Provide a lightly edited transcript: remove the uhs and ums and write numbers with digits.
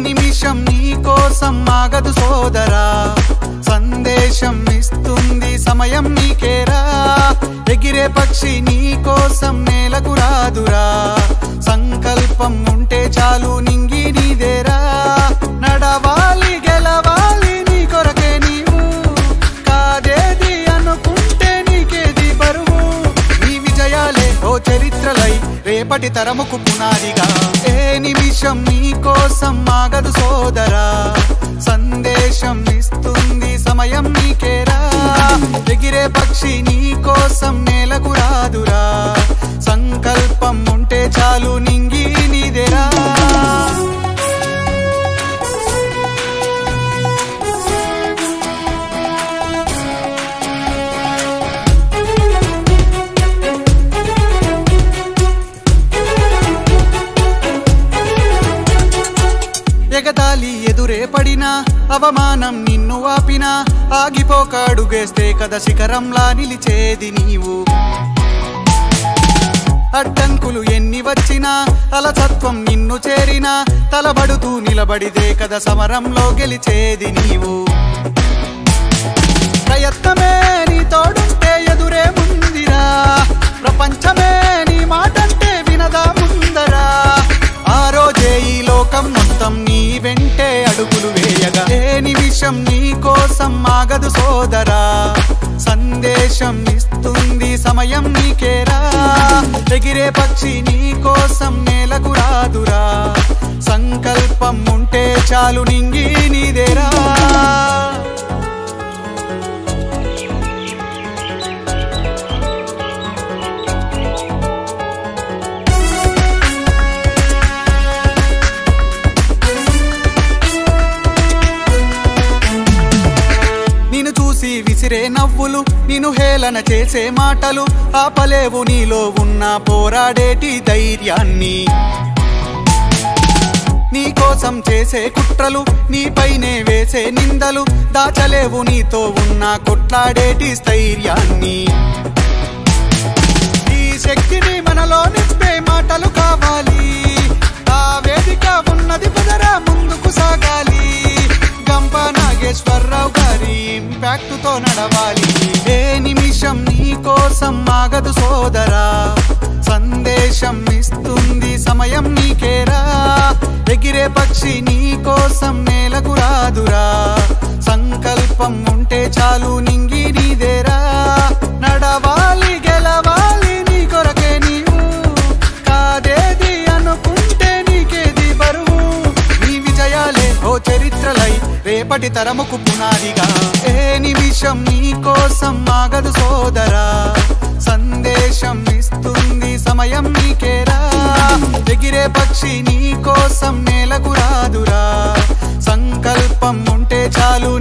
నిమిషం నీ కోసం ఆగదు సోదరా సందేశం ఇస్తుంది సమయం నీకేరా ఎగిరే పక్షి నీ కోసం నేలకు రాదురా సంకల్పం ఉంటే చాలు నింగి నీదేరా నడవాలి గెలవాలి నీ కొరకే నీవు కాదేది అనుకుంటే నీకేది బరువు నీ విజయాలే ఓ చరిత్రలై రేపటి తరముకు పునాదిగా ఏ నిమిషం నీ కోసం ఆగదు సోదరా సందేశం ఇస్తుంది సమయం నీకేరా ఎగిరే పక్షి నీ కోసం నేలకు రాదురా సంకల్పం ఉంటే చాలు నింగి నీదేరా ఎగతాళి ఎదురే పడినా అవమానం నిన్ను ఆపినా ఆగిపోక అడుగేస్తే కదా శిఖరంలా నిలిచేది నీవు అడ్డంకులు ఎన్ని వచ్చినా అలసత్వం నిన్ను చేరినా తలబడుతూ నిలబడితే కదా సమరంలో గెలిచేది నీవు ప్రయత్నమే నీ తోడుంటే ఎదురే ముందిరా ప్రపంచమే నీ మాటంటే వినదా ముందరా ఆ రోజే ఈ లోకం మొత్తం నీ వెంటే అడుగులు వేయగా ఏ నిమిషం నీ కోసం ఆగదు సోదరా సందేశం ఇస్తుంది సమయం నీకేరా ఎగిరే పక్షి నీ కోసం నేలకు రాదురా సంకల్పం ఉంటే చాలు నింగి నీదేరా విసిరే నవ్వులు నిన్ను హేళన చేసే మాటలు ఆపలేవు నీలో ఉన్న పోరాడేటి ధైర్యాన్ని నీ కోసం చేసే కుట్రలు నీపైనే వేసే నిందలు దాచలేవు నీతో ఉన్న కొట్లాడేటి స్థైర్యాన్ని ఈ శక్తిని మనలో నింపే మాటలు కావాలి ఆ వేదిక ఉన్నది పదరా ముందుకు సాగాలి గంప నాగేశ్వరరావు గారి ఇంపాక్ట్ తో నడవాలి ఏ నిమిషం నీ కోసం ఆగదు సోదరా సందేశం ఇస్తుంది సమయం నీకేరా ఎగిరే పక్షి నీ కోసం నేలకు రాదురా సంకల్పం ఉంటే చాలు నింగి నీదేరా నడవాలి గెలవాలి నీ కొరకే నీవు కాదేది అనుకుంటే నీకేది బరువు నీ విజయాలే ఓ చరిత్రలై రేపటి తరముకు పునాదిగా ఏ నిమిషం నీ కోసం ఆగదు సోదరా సందేశం ఇస్తుంది సమయం నీకేరా ఎగిరే పక్షి నీ కోసం నేలకు రాదురా సంకల్పం ఉంటే చాలు